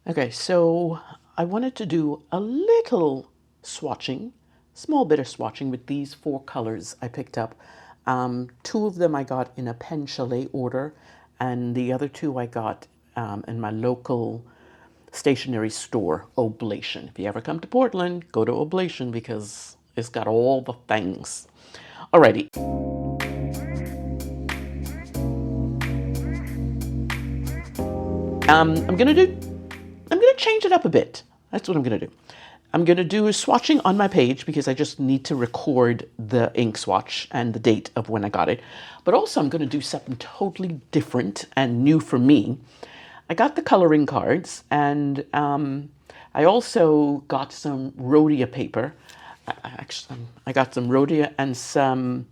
Okay, so I wanted to do a little swatching, small bit of swatching with these 4 colors I picked up. 2 of them I got in a Pen Chalet order, and the other 2 I got in my local stationery store, Oblation. If you ever come to Portland, go to Oblation because it's got all the things. Alrighty. I'm gonna change it up a bit. That's what I'm gonna do. I'm gonna do a swatching on my page because I just need to record the ink swatch and the date of when I got it. But also I'm gonna do something totally different and new for me. I got the coloring cards, and I also got some rhodia paper. I got some rhodia and some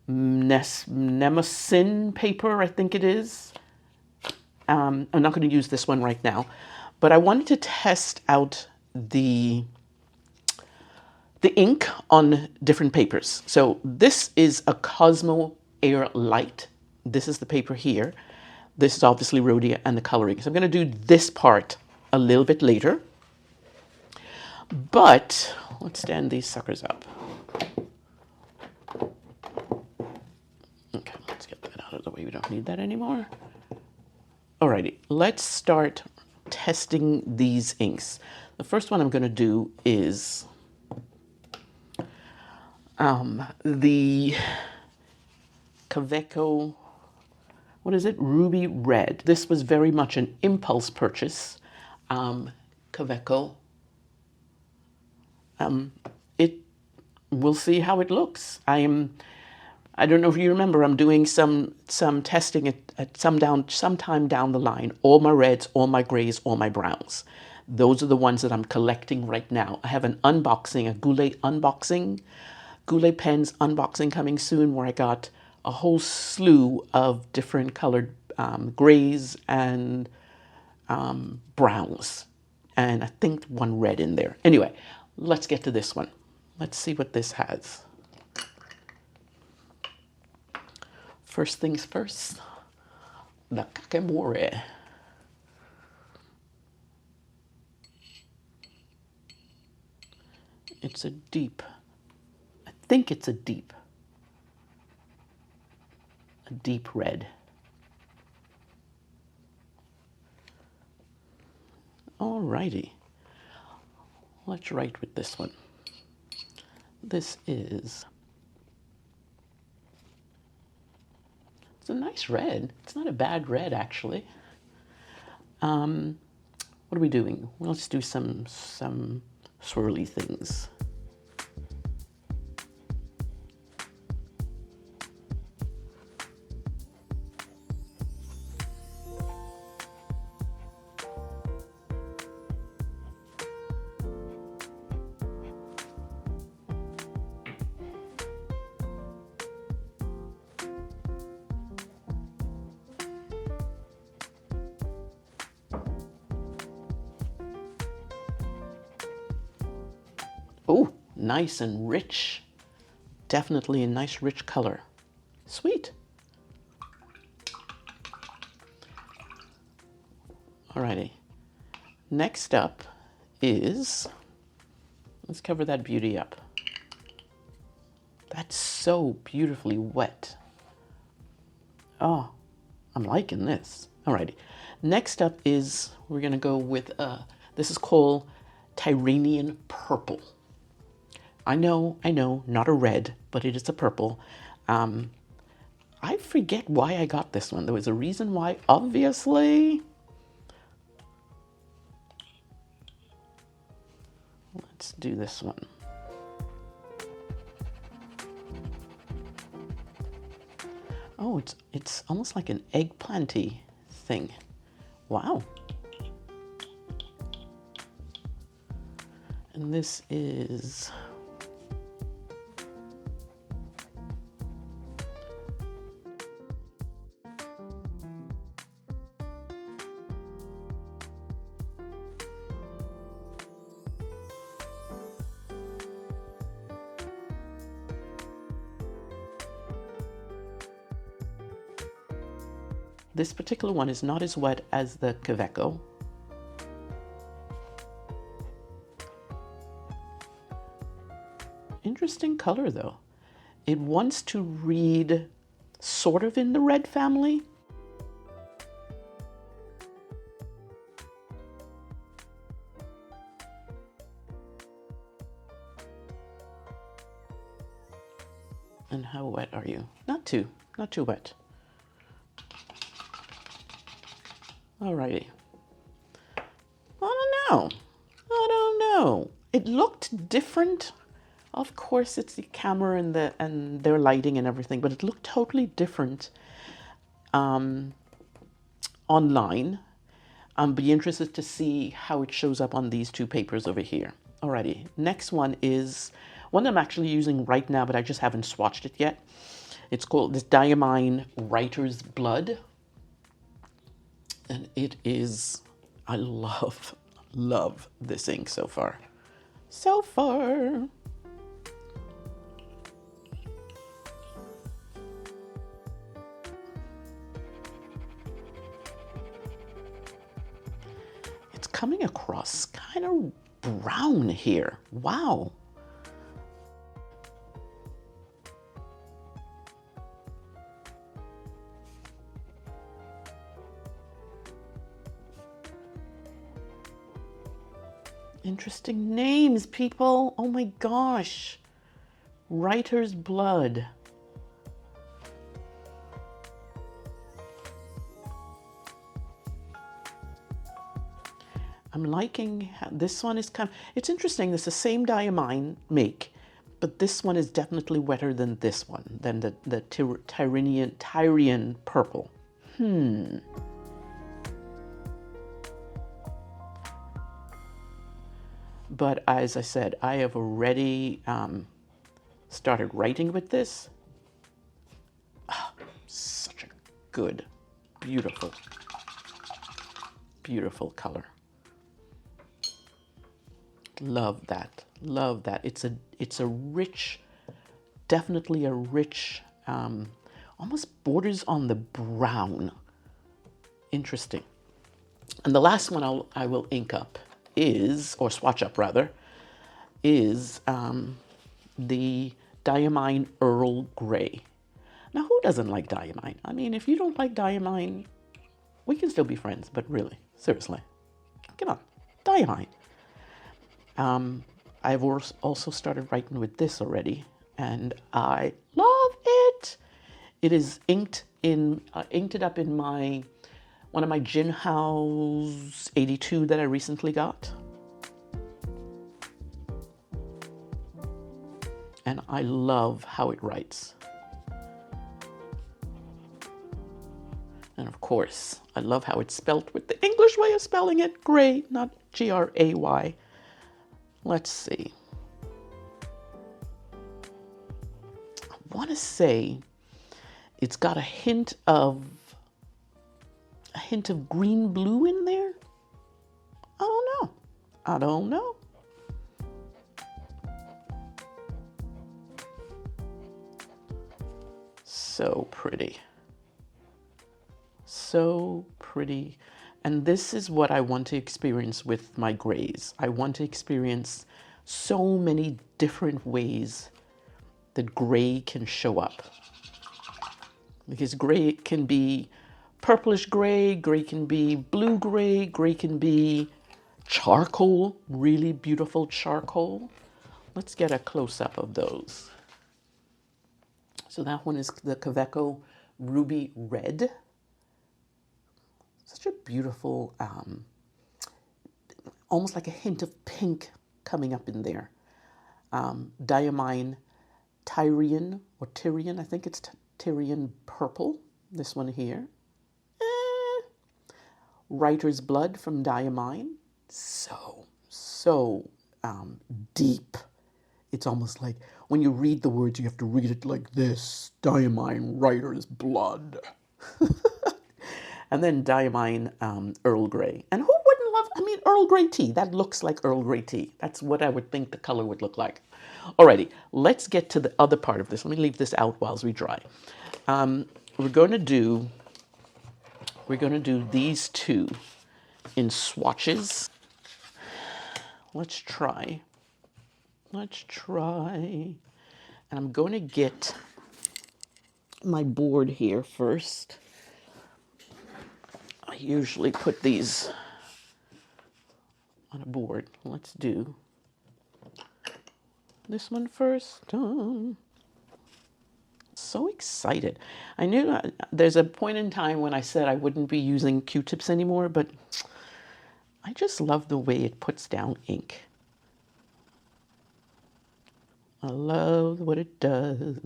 Nemesin paper, I think it is. I'm not going to use this one right now, but I wanted to test out the ink on different papers. So this is a Cosmo Air Light. This is the paper here. This is obviously rhodia and the coloring. So I'm going to do this part a little bit later. But let's stand these suckers up. Okay, let's get that out of the way. We don't need that anymore. Alrighty, let's start testing these inks. The first one I'm going to do is the Kaweco, what is it? Ruby Red. This was very much an impulse purchase. Kaweco. We'll see how it looks. I don't know if you remember, I'm doing some testing at sometime down the line. All my reds, all my grays, all my browns. Those are the ones that I'm collecting right now. I have an unboxing, a Goulet unboxing, Goulet pens unboxing coming soon, where I got a whole slew of different colored grays and browns. And I think one red in there. Anyway, let's get to this one. Let's see what this has. First things first, the Kakemore. It's a deep, I think it's a deep red. Alrighty, let's write with this one. This is, it's a nice red. It's not a bad red, actually. What are we doing? Well, let's do some swirly things. Oh, nice and rich. Definitely a nice rich color. Sweet. Alrighty. Next up is, let's cover that beauty up. That's so beautifully wet. Oh, I'm liking this. Alrighty. Next up is, we're gonna go with, this is called Tyrrhenian Purple. I know, not a red, but it is a purple. I forget why I got this one. There was a reason why, obviously. Let's do this one. Oh, it's almost like an eggplanty thing. Wow. And this is, this particular one is not as wet as the Kaweco. Interesting color though. It wants to read sort of in the red family. And how wet are you? Not too wet. Alrighty. I don't know. It looked different. Of course, it's the camera and their lighting and everything, but it looked totally different online. Be interested to see how it shows up on these two papers over here. Alrighty, next one is one I'm actually using right now, but I just haven't swatched it yet. It's called this Diamine Writer's Blood. And it is, I love this ink so far. So far. It's coming across kind of brown here. Wow. Interesting names, people. Oh my gosh. Writer's Blood. I'm liking how this one is kind of, it's interesting. It's the same diamine make, but this one is definitely wetter than this one, than the Tyrian purple. But as I said, I have already started writing with this. Oh, such a good, beautiful, beautiful color. Love that. Love that. It's a rich, definitely a rich, almost borders on the brown. Interesting. And the last one I will ink up is, or swatch up rather, is the Diamine Earl Grey. Now, who doesn't like Diamine? I mean, if you don't like Diamine, we can still be friends, but really, seriously, come on, Diamine. I've also started writing with this already, and I love it. It is inked it up in one of my Gin House 82 that I recently got. And I love how it writes. And of course, I love how it's spelt with the English way of spelling it, Gray, not Gray. Let's see. I want to say it's got a hint of green blue in there. I don't know. So pretty. So pretty. And this is what I want to experience with my grays. I want to experience so many different ways that gray can show up. Because gray can be purplish gray, gray can be blue gray, gray can be charcoal, really beautiful charcoal. Let's get a close-up of those. So that one is the Kaweco Ruby Red. Such a beautiful, almost like a hint of pink coming up in there. Diamine Tyrian, or Tyrian, I think it's Tyrian Purple, this one here. Writer's Blood from Diamine. So deep. It's almost like when you read the words, you have to read it like this. Diamine Writer's Blood. And then Diamine Earl Grey. And who wouldn't love, I mean, Earl Grey tea. That looks like Earl Grey tea. That's what I would think the color would look like. Alrighty, let's get to the other part of this. Let me leave this out while we dry. We're going to do these two in swatches. Let's try Let's try. And I'm going to get my board here first. I usually put these on a board. Let's do this one first. So excited. I knew there's a point in time when I said I wouldn't be using Q-tips anymore, but I just love the way it puts down ink. I love what it does.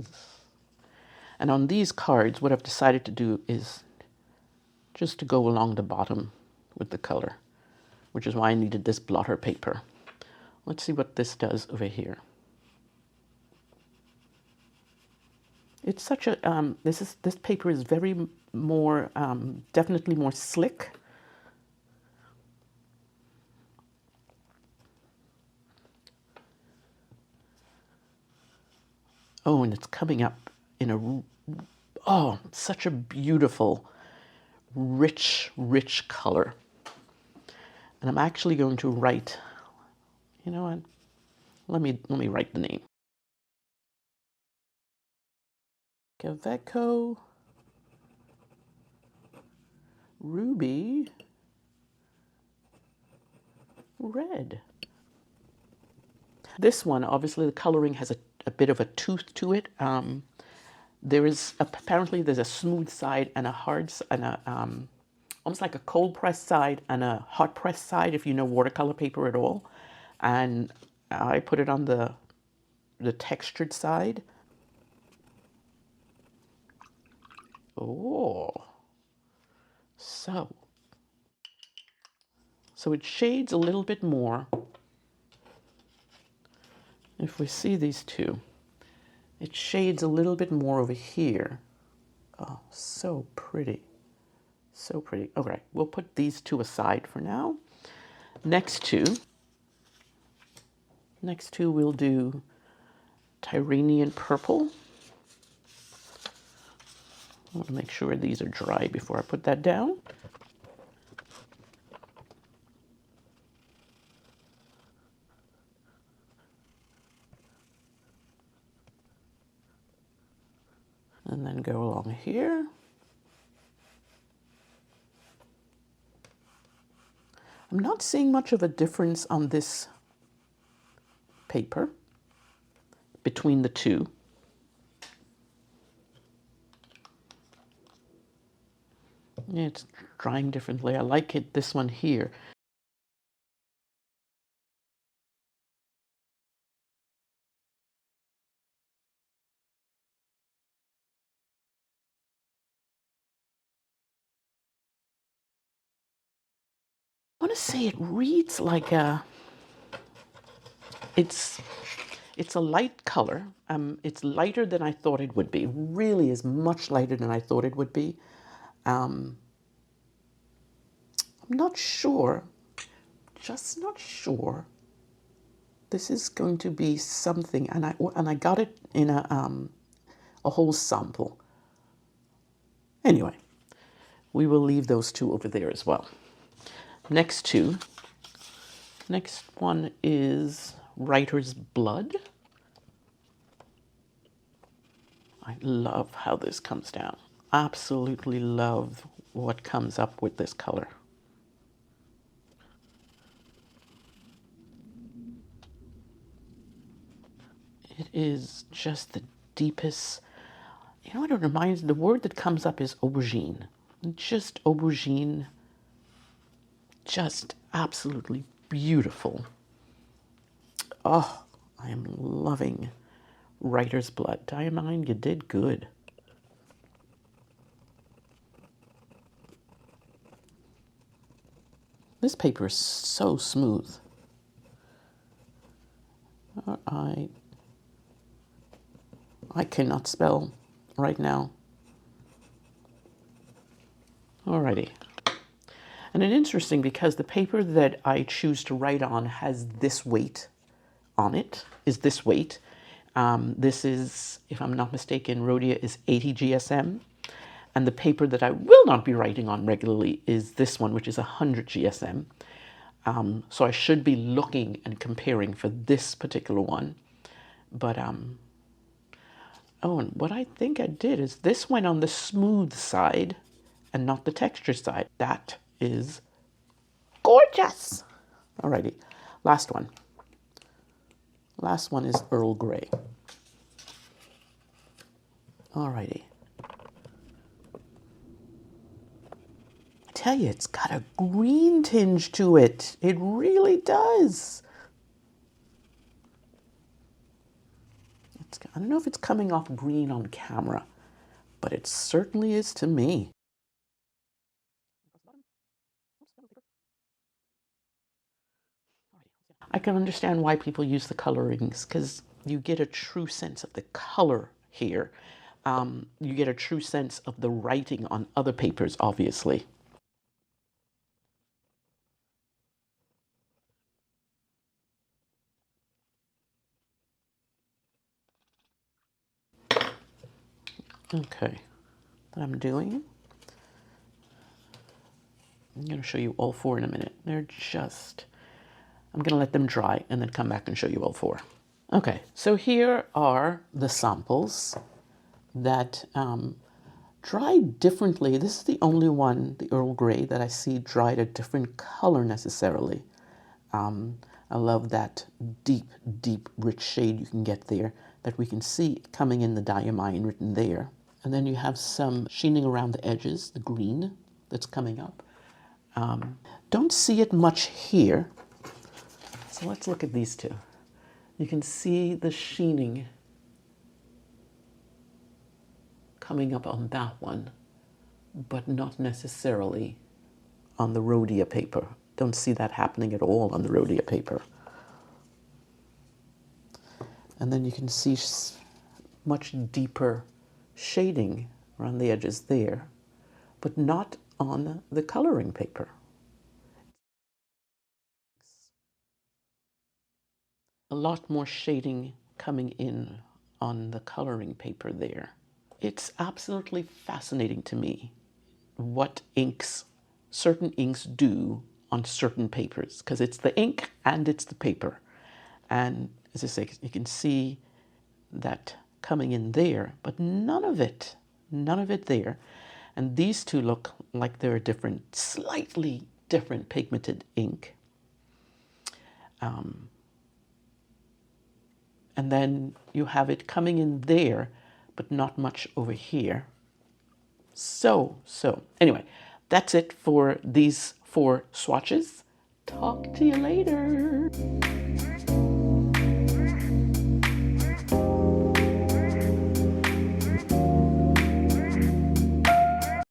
And on these cards, what I've decided to do is just to go along the bottom with the color, which is why I needed this blotter paper. Let's see what this does over here. It's such a, this paper is very more, definitely more slick. Oh, and it's coming up in a, oh, such a beautiful, rich, rich color. And I'm actually going to write, you know what, let me write the name. Kaveco Ruby Red. This one, obviously the coloring has a bit of a tooth to it. There is, apparently there's a smooth side and a hard, and a, almost like a cold pressed side and a hot pressed side, if you know watercolor paper at all. And I put it on the textured side. Oh, so it shades a little bit more. If we see these two, it shades a little bit more over here. Oh, so pretty. So pretty. Okay, we'll put these two aside for now. Next two we'll do Tyrrhenian Purple. I want to make sure these are dry before I put that down. And then go along here. I'm not seeing much of a difference on this paper between the two. Yeah, it's drying differently. I like it, this one here. I want to say it reads like a, it's a light color. It's lighter than I thought it would be. It really is much lighter than I thought it would be. I'm not sure, just not sure. This is going to be something, and I got it in a whole sample. Anyway, we will leave those two over there as well. Next one is Writer's Blood. I love how this comes down. Absolutely love what comes up with this color. It is just the deepest, you know what it reminds, the word that comes up is aubergine. Just aubergine, just absolutely beautiful. Oh, I am loving Writer's Blood. Diamine, you did good. This paper is so smooth. I cannot spell right now. Alrighty. And it's interesting because the paper that I choose to write on has this weight on it, is this weight. This is, if I'm not mistaken, Rhodia is 80 GSM. And the paper that I will not be writing on regularly is this one, which is 100 GSM. So I should be looking and comparing for this particular one. But, oh, and what I think I did is this went on the smooth side and not the texture side. That is gorgeous. Alrighty, last one. Last one is Earl Grey. Alrighty. I tell you, it's got a green tinge to it. It really does. I don't know if it's coming off green on camera, but it certainly is to me. I can understand why people use the colorings, because you get a true sense of the color here. You get a true sense of the writing on other papers, obviously. Okay, what I'm doing, I'm going to show you all four in a minute. They're just, I'm going to let them dry and then come back and show you all four. Okay, so here are the samples that dried differently. This is the only one, the Earl Grey, that I see dried a different color necessarily. I love that deep, deep, rich shade you can get there that we can see coming in the diamine written there. And then you have some sheening around the edges, the green that's coming up. Don't see it much here. So let's look at these two. You can see the sheening coming up on that one, but not necessarily on the Rhodia paper. Don't see that happening at all on the Rhodia paper. And then you can see much deeper shading around the edges there, but not on the coloring paper. A lot more shading coming in on the coloring paper there. It's absolutely fascinating to me what certain inks do on certain papers, because it's the ink and it's the paper. And as I say, you can see that coming in there, but none of it there. And these two look like they're a different, slightly different pigmented ink. And then you have it coming in there, but not much over here. So anyway, that's it for these 4 swatches. Talk to you later.